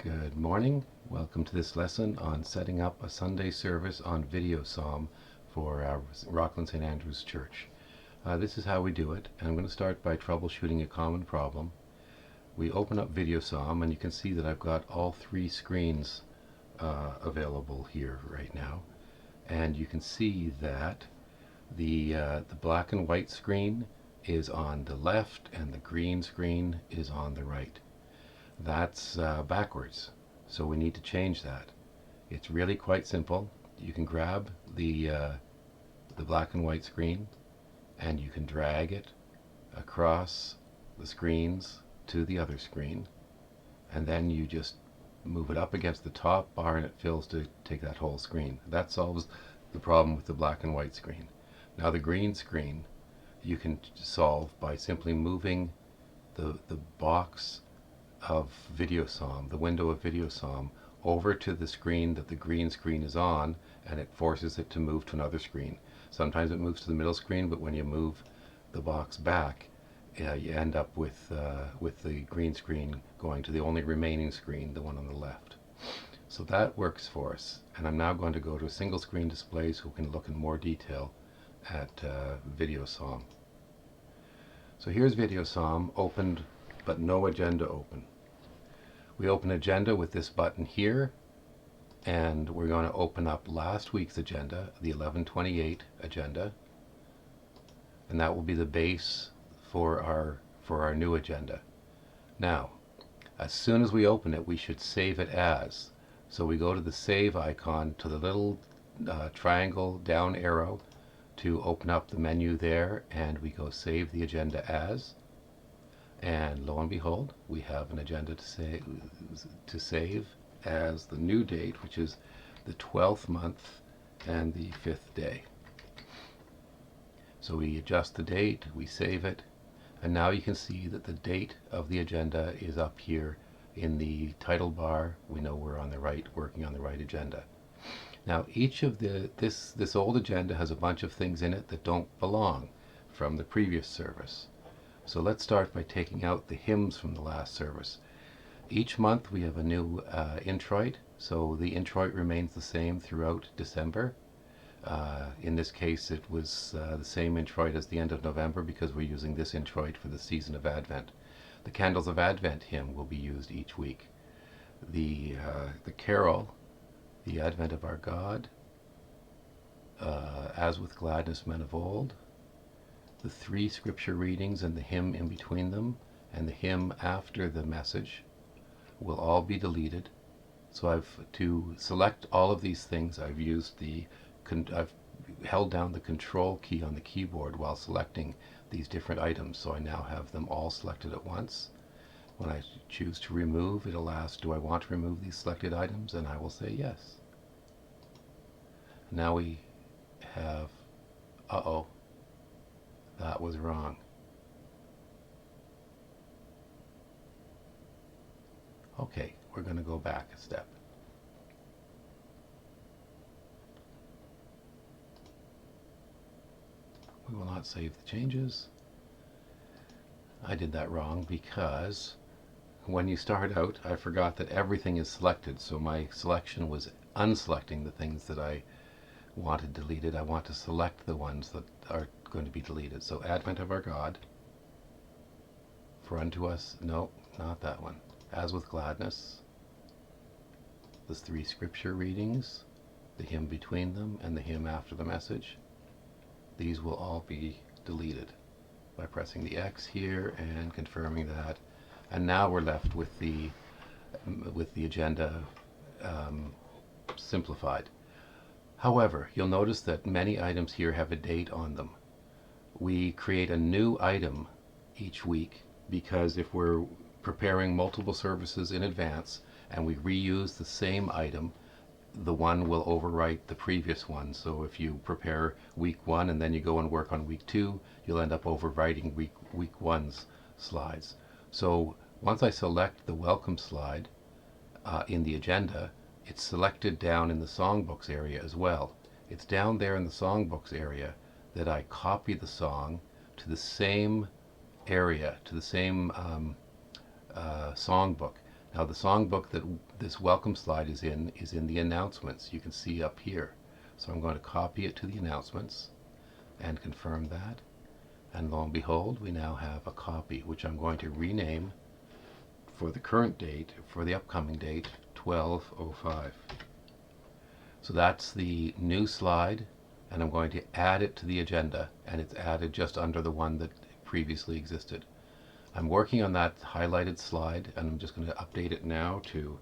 Good morning. Welcome to this lesson on setting up a Sunday service on VideoPsalm for Rockland St. Andrew's Church. This is how we do it, and I'm going to start by troubleshooting a common problem. We open up VideoPsalm, and you can see that I've got all three screens available here right now. And you can see that the black and white screen is on the left, and the green screen is on the right. That's backwards, so we need to change that. It's really quite simple. You can grab the black and white screen and you can drag it across the screens to the other screen, and then you just move it up against the top bar and it fills to take that whole screen. That solves the problem with the black and white screen. Now the green screen you can solve by simply moving the box of VideoPsalm, the window of VideoPsalm, over to the screen that the green screen is on, and it forces it to move to another screen. Sometimes it moves to the middle screen, but when you move the box back, you end up with the green screen going to the only remaining screen, the one on the left. So that works for us, and I'm now going to go to a single screen display so we can look in more detail at VideoPsalm. So here's VideoPsalm opened, but no agenda open. We open agenda with this button here, and we're going to open up last week's agenda, the 11/28 agenda, and that will be the base for our new agenda. Now, as soon as we open it, we should save it as. So we go to the save icon, to the little triangle down arrow to open up the menu there, and we go save the agenda as. And lo and behold, we have an agenda to save as the new date, which is the 12th month and the 5th day. So we adjust the date, we save it, and now you can see that the date of the agenda is up here in the title bar. We know we're on the right, working on the right agenda. Now each of this old agenda has a bunch of things in it that don't belong from the previous service. So let's start by taking out the hymns from the last service. Each month we have a new introit, so the introit remains the same throughout December. In this case it was the same introit as the end of November, because we're using this introit for the season of Advent. The Candles of Advent hymn will be used each week. The carol, the Advent of Our God, As with Gladness Men of Old, the three scripture readings and the hymn in between them, and the hymn after the message will all be deleted. So to select all of these things, I've held down the control key on the keyboard while selecting these different items, so I now have them all selected at once. When I choose to remove, it'll ask, do I want to remove these selected items? And I will say yes. Now we have, that was wrong. Okay, we're going to go back a step. We will not save the changes. I did that wrong because when you start out, I forgot that everything is selected, so my selection was unselecting the things that I wanted deleted. I want to select the ones that are going to be deleted. So Advent of Our God, For Unto Us, no, not that one. As with Gladness, the three scripture readings, the hymn between them, and the hymn after the message. These will all be deleted by pressing the X here and confirming that. And now we're left with the agenda simplified. However, you'll notice that many items here have a date on them. We create a new item each week, because if we're preparing multiple services in advance and we reuse the same item, the one will overwrite the previous one. So if you prepare week 1 and then you go and work on week 2, you'll end up overwriting week 1's slides. So once I select the welcome slide in the agenda, it's selected down in the songbooks area as well. It's down there in the songbooks area that I copy the song to the same area, to the same songbook Now the songbook that this welcome slide is in the announcements. You can see up here. So I'm going to copy it to the announcements and confirm that. And lo and behold, we now have a copy, which I'm going to rename for the current date, for the upcoming date, 12/05. So that's the new slide, and I'm going to add it to the agenda, and it's added just under the one that previously existed. I'm working on that highlighted slide, and I'm just going to update it now to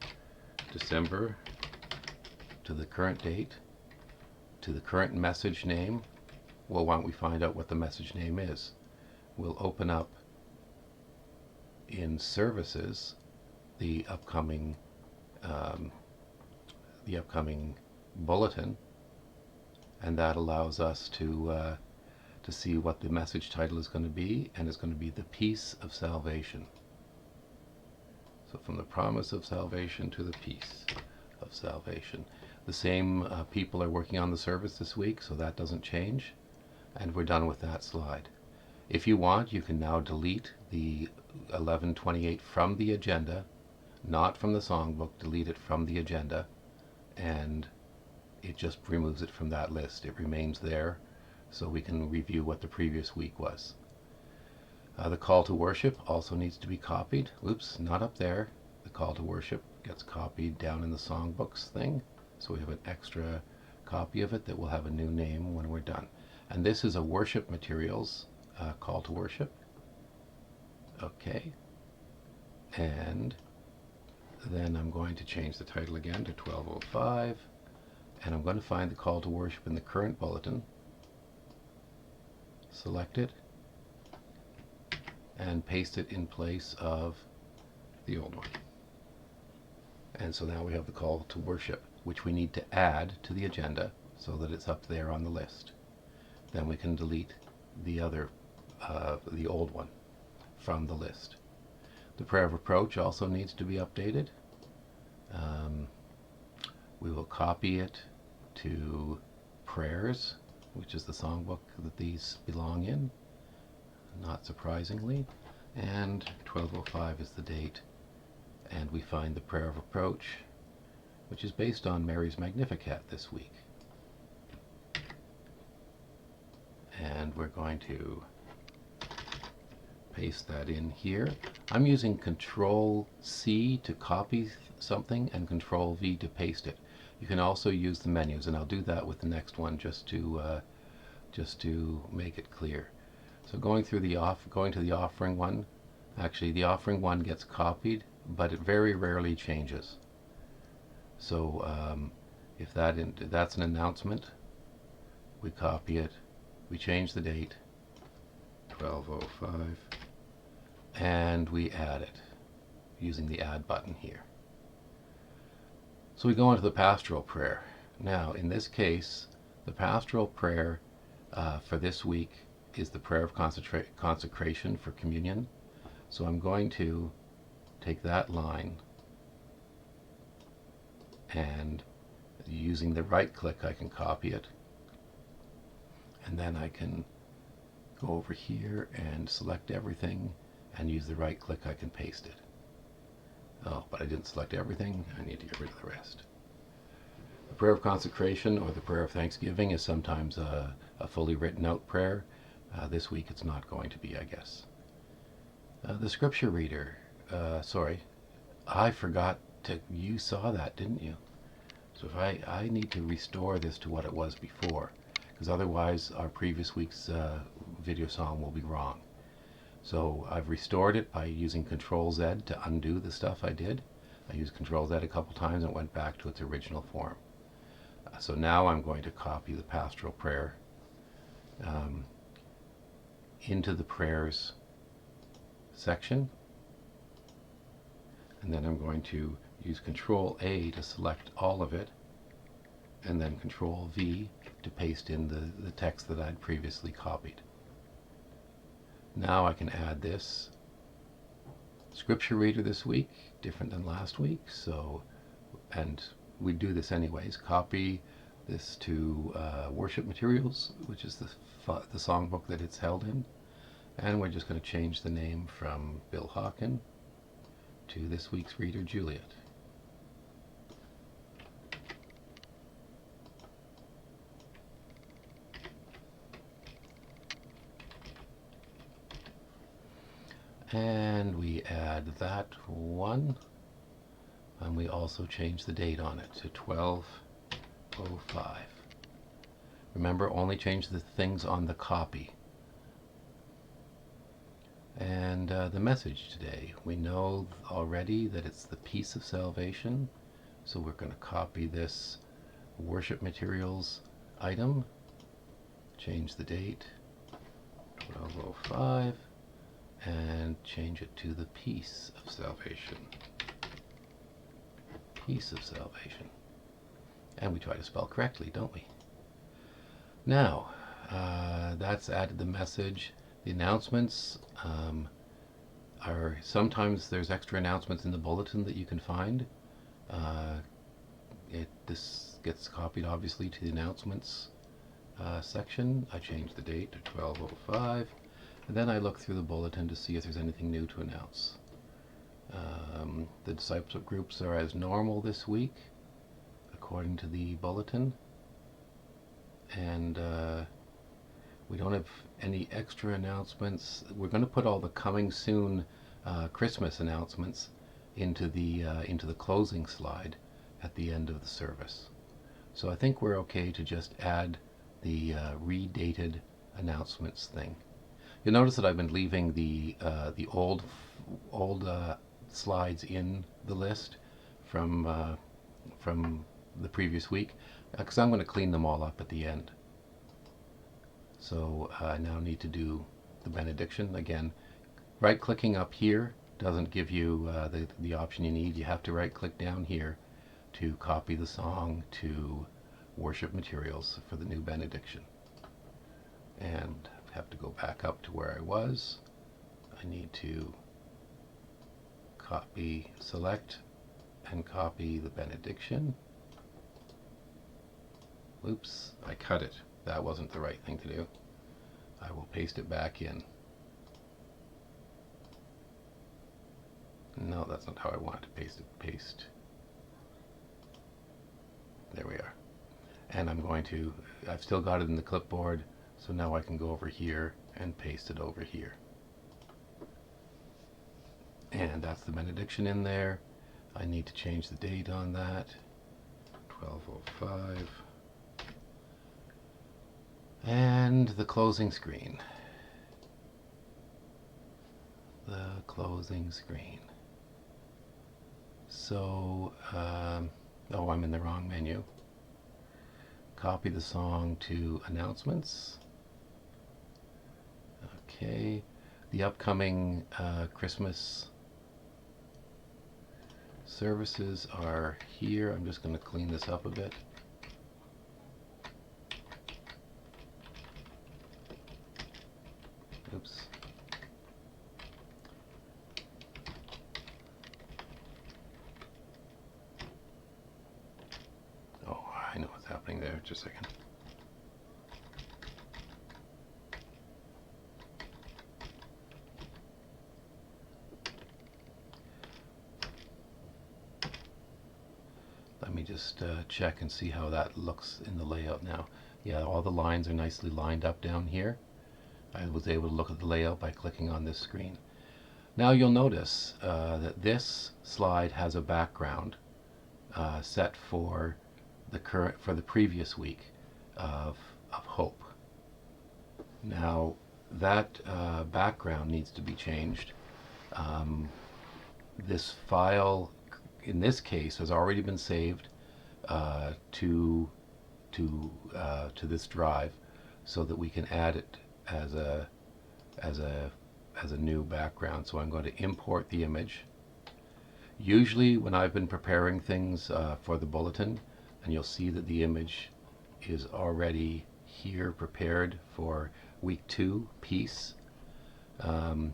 December, to the current date, to the current message name. Well, why don't we find out what the message name is? We'll open up in services the upcoming bulletin, and that allows us to see what the message title is going to be, and it's going to be the peace of salvation. So from the promise of salvation to the peace of salvation. The same people are working on the service this week, so that doesn't change, and we're done with that slide. If you want, you can now delete the 11:28 from the agenda, not from the songbook. Delete it from the agenda, and it just removes it from that list. It remains there, so we can review what the previous week was. The call to worship also needs to be copied. Oops, not up there. The call to worship gets copied down in the songbooks thing, so we have an extra copy of it that will have a new name when we're done. And this is a worship materials call to worship. Okay. And then I'm going to change the title again to 12:05, and I'm going to find the call to worship in the current bulletin, select it, and paste it in place of the old one. And so now we have the call to worship, which we need to add to the agenda so that it's up there on the list. Then we can delete the other, the old one from the list. The prayer of approach also needs to be updated. We will copy it to prayers, which is the songbook that these belong in, not surprisingly. And 12:05 is the date, and we find the prayer of approach, which is based on Mary's Magnificat this week. And we're going to paste that in here. I'm using Control-C to copy something and Control-V to paste it. You can also use the menus, and I'll do that with the next one just to make it clear. So going to the offering one, actually the offering one gets copied, but it very rarely changes. So if that's an announcement, we copy it, we change the date, 12:05, and we add it using the add button here. So we go on to the pastoral prayer. Now in this case, the pastoral prayer for this week is the prayer of consecration for communion. So I'm going to take that line, and using the right click I can copy it, and then I can go over here and select everything, and use the right click I can paste it. Oh, but I didn't select everything. I need to get rid of the rest. The prayer of consecration, or the prayer of thanksgiving, is sometimes a fully written out prayer. This week it's not going to be, I guess. The scripture reader, sorry, I forgot to, you saw that, didn't you? So if I need to restore this to what it was before, because otherwise our previous week's VideoPsalm will be wrong. So I've restored it by using Control-Z to undo the stuff I did. I used Control-Z a couple times and it went back to its original form. So now I'm going to copy the pastoral prayer into the prayers section, and then I'm going to use Control-A to select all of it, and then Control-V to paste in the text that I'd previously copied. Now I can add this scripture reader this week, different than last week, so, and we do this anyways, copy this to worship materials, which is the songbook that it's held in, and we're just going to change the name from Bill Hawken to this week's reader, Juliet. And we add that one, and we also change the date on it to 12:05. Remember, only change the things on the copy. And the message today, we know already that it's the peace of salvation, so we're going to copy this worship materials item, change the date, 12:05, and change it to the peace of salvation. Peace of salvation. And we try to spell correctly, don't we? Now, that's added the message. The announcements are, sometimes there's extra announcements in the bulletin that you can find. This gets copied obviously to the announcements section. I change the date to 12:05, and then I look through the bulletin to see if there's anything new to announce. The discipleship groups are as normal this week, according to the bulletin, and we don't have any extra announcements. We're going to put all the coming soon Christmas announcements into the closing slide at the end of the service. So I think we're okay to just add the redated announcements thing. You'll notice that I've been leaving the old slides in the list from the previous week, because I'm going to clean them all up at the end. So I now need to do the benediction again. Right-clicking up here doesn't give you the option you need. You have to right-click down here to copy the song to worship materials for the new benediction. And I have to go back up to where I was. I need to select and copy the benediction. Oops, I cut it. That wasn't the right thing to do. I will paste it back in. No, that's not how I want to paste it. Paste. There we are. And I've still got it in the clipboard, so now I can go over here and paste it over here. And that's the benediction in there. I need to change the date on that. 12:05. And the closing screen. The closing screen. So, oh, I'm in the wrong menu. Copy the song to announcements. Okay. The upcoming Christmas services are here. I'm just going to clean this up a bit. Oops. Oh, I know what's happening there. Just a second. Let me just check and see how that looks in the layout now. Yeah, all the lines are nicely lined up down here. I was able to look at the layout by clicking on this screen. Now you'll notice that this slide has a background set for the previous week of hope. Now that background needs to be changed. This file, in this case, has already been saved to this drive, so that we can add it as a new background. So I'm going to import the image. Usually when I've been preparing things for the bulletin, and you'll see that the image is already here prepared for week 2, peace. I'm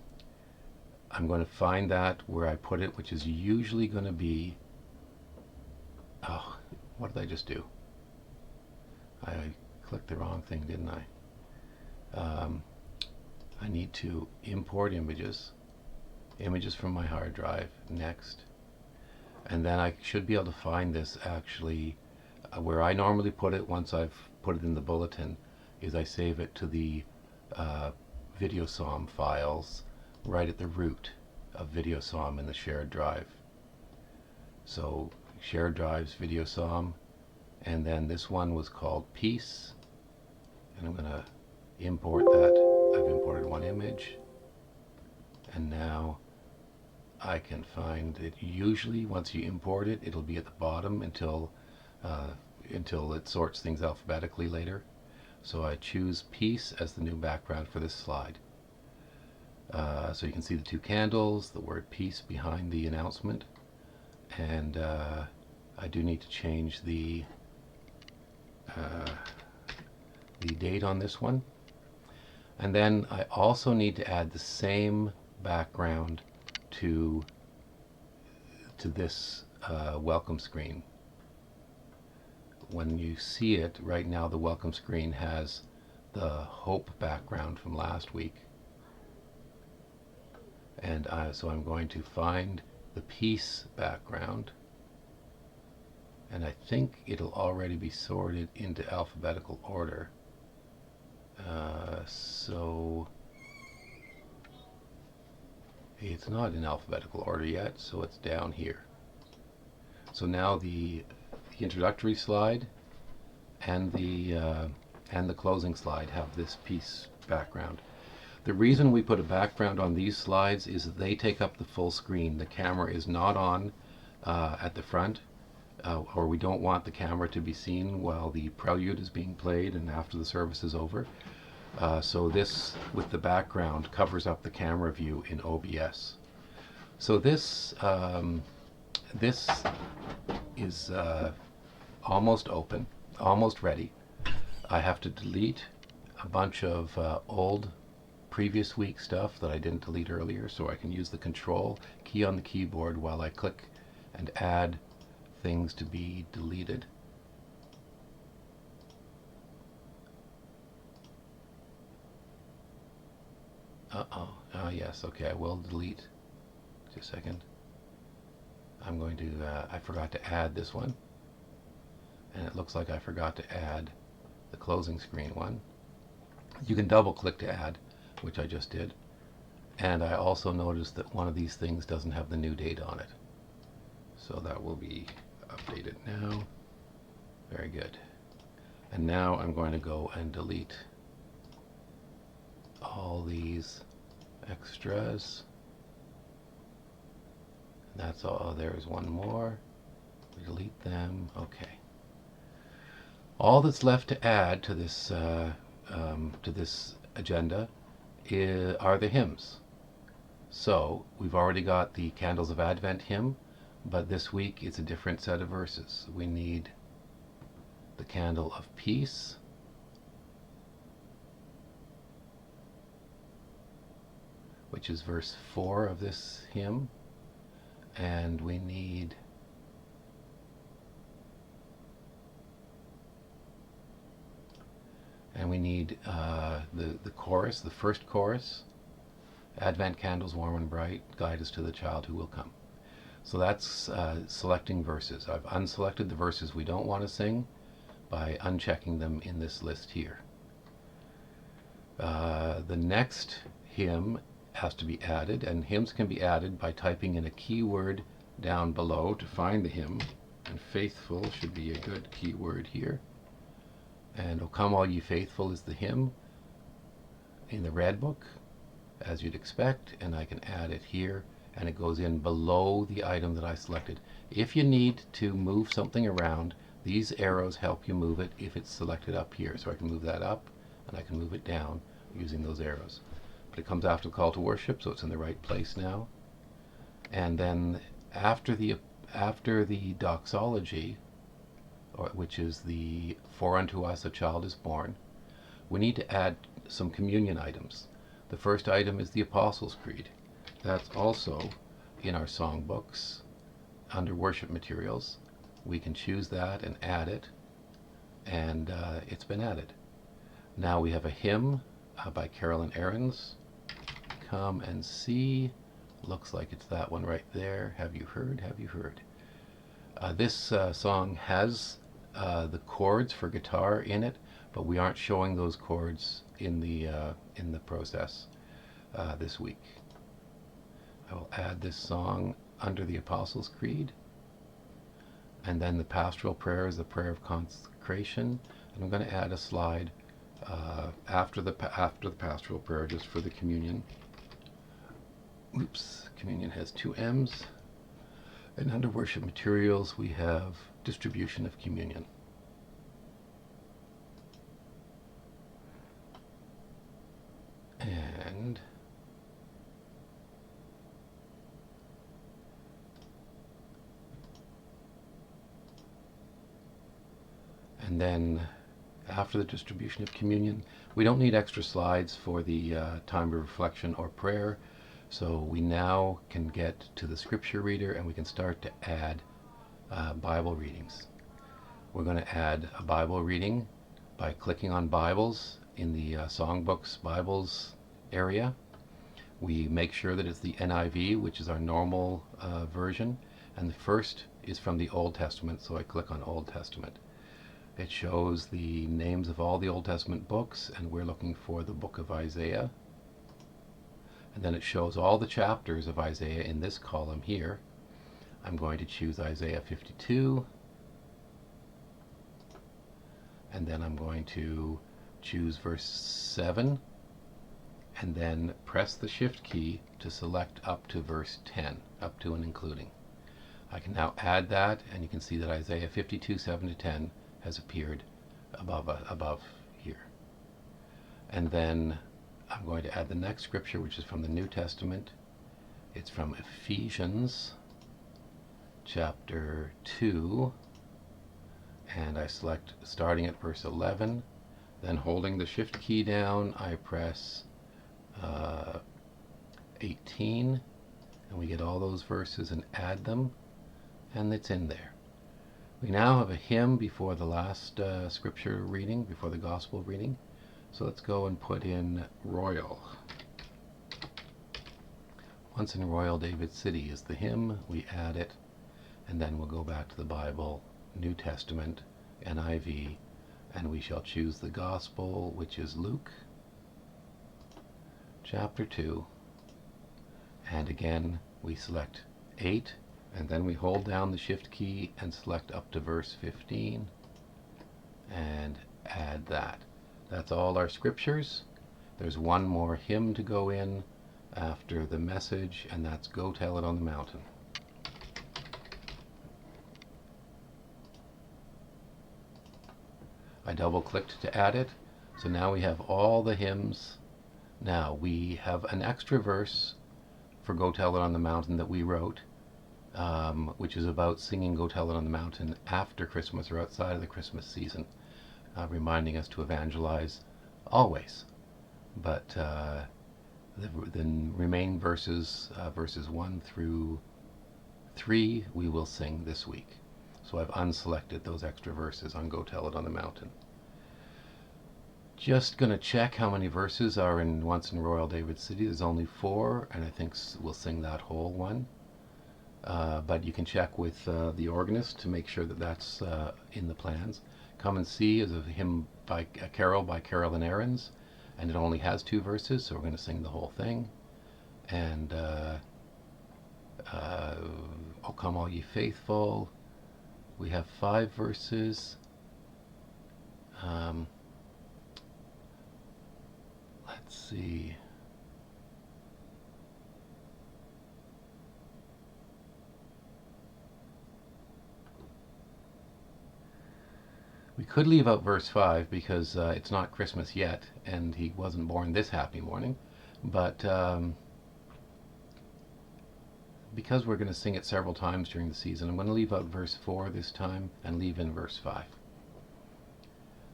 going to find that where I put it, which is usually going to be, oh, what did I just do? I clicked the wrong thing, didn't I? I need to import images. images from my hard drive, next. And then I should be able to find this actually where I normally put it once I've put it in the bulletin is I save it to the VideoPsalm files right at the root of VideoPsalm in the shared drive. So shared drives, VideoPsalm, and then this one was called Peace, and I'm going to import that. I've imported one image, and now I can find it. Usually once you import it, it'll be at the bottom until it sorts things alphabetically later. So I choose Peace as the new background for this slide. So you can see the two candles, the word Peace behind the announcement, and I do need to change the date on this one. And then I also need to add the same background to this welcome screen. When you see it right now, the welcome screen has the hope background from last week, and so I'm going to find the peace background, and I think it'll already be sorted into alphabetical order. So it's not in alphabetical order yet, so it's down here. So now the introductory slide and the closing slide have this piece background. The reason we put a background on these slides is that they take up the full screen. The camera is not on at the front, or we don't want the camera to be seen while the prelude is being played and after the service is over. So this, with the background, covers up the camera view in OBS. So this is almost open, almost ready. I have to delete a bunch of old previous week stuff that I didn't delete earlier, so I can use the Control key on the keyboard while I click and add things to be deleted. Yes, okay, I will delete. Just a second. I'm going to, I forgot to add this one. And it looks like I forgot to add the closing screen one. You can double click to add, which I just did. And I also noticed that one of these things doesn't have the new date on it. So that will be updated now. Very good. And now I'm going to go and delete all these extras. That's all. There's one more. We delete them. Okay. All that's left to add to this agenda are the hymns. So we've already got the Candles of Advent hymn, but this week it's a different set of verses. We need the Candle of Peace, which is verse 4 of this hymn, and we need the chorus, the first chorus. Advent candles warm and bright, guide us to the child who will come. So that's selecting verses. I've unselected the verses we don't want to sing by unchecking them in this list here. The next hymn has to be added, and hymns can be added by typing in a keyword down below to find the hymn, and faithful should be a good keyword here. And O Come All Ye Faithful is the hymn in the red book, as you'd expect, and I can add it here, and it goes in below the item that I selected. If you need to move something around, these arrows help you move it if it's selected up here. So I can move that up, and I can move it down using those arrows. But it comes after the call to worship, so it's in the right place now. And then after the doxology, which is the For unto us a child is born, we need to add some communion items. The first item is the Apostles' Creed. That's also in our songbooks under worship materials. We can choose that and add it, and it's been added. Now we have a hymn by Carolyn Aarons, Come and See Looks like it's that one right there. Have you heard? Have you heard? This song has the chords for guitar in it, but we aren't showing those chords in the process this week. I will add this song under the Apostles' Creed, and then the pastoral prayer is the prayer of consecration, and I'm going to add a slide after the pastoral prayer just for the communion. Oops, communion has two M's. And under worship materials, we have distribution of communion. And then after the distribution of communion, we don't need extra slides for the time of reflection or prayer. So we now can get to the scripture reader and we can start to add Bible readings. We're going to add a Bible reading by clicking on Bibles in the Songbooks Bibles area. We make sure that it's the NIV, which is our normal version, and the first is from the Old Testament, so I click on Old Testament. It shows the names of all the Old Testament books, and we're looking for the book of Isaiah. And then it shows all the chapters of Isaiah in this column here. I'm going to choose Isaiah 52, and then I'm going to choose verse 7, and then press the Shift key to select up to verse 10, up to and including. I can now add that, and you can see that Isaiah 52, 7 to 10 has appeared above here. And then I'm going to add the next scripture, which is from the New Testament. It's from Ephesians chapter 2, and I select starting at verse 11. Then holding the Shift key down, I press 18, and we get all those verses and add them, and it's in there. We now have a hymn before the last scripture reading, before the gospel reading. So let's go and put in Royal. Once in Royal David City is the hymn. We add it, and then we'll go back to the Bible, New Testament, NIV, and we shall choose the gospel, which is Luke chapter 2. And again, we select 8, and then we hold down the Shift key and select up to verse 15 and add that. That's all our scriptures. There's one more hymn to go in after the message, and that's Go Tell It on the Mountain. I double-clicked to add it, so now we have all the hymns. Now we have an extra verse for Go Tell It on the Mountain that we wrote, which is about singing Go Tell It on the Mountain after Christmas or outside of the Christmas season, reminding us to evangelize always. But the remaining verses, verses 1 through 3, we will sing this week. So I've unselected those extra verses on Go Tell It on the Mountain. Just going to check how many verses are in Once in Royal David City. There's only 4, and I think we'll sing that whole one. But you can check with the organist to make sure that that's in the plans. Come and See is a hymn by a carol by Carolyn Aarons, and it only has 2 verses, so we're going to sing the whole thing. And O Come All Ye Faithful, we have 5 verses. Let's see. We could leave out verse 5 because it's not Christmas yet, and he wasn't born this happy morning. But because we're going to sing it several times during the season, I'm going to leave out verse 4 this time and leave in verse 5.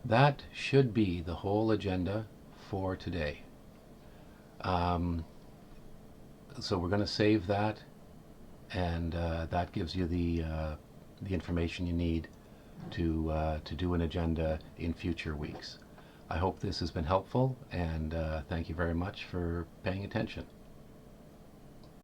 That should be the whole agenda for today. So we're going to save that, and that gives you the information you need to do an agenda in future weeks. I hope this has been helpful, and thank you very much for paying attention.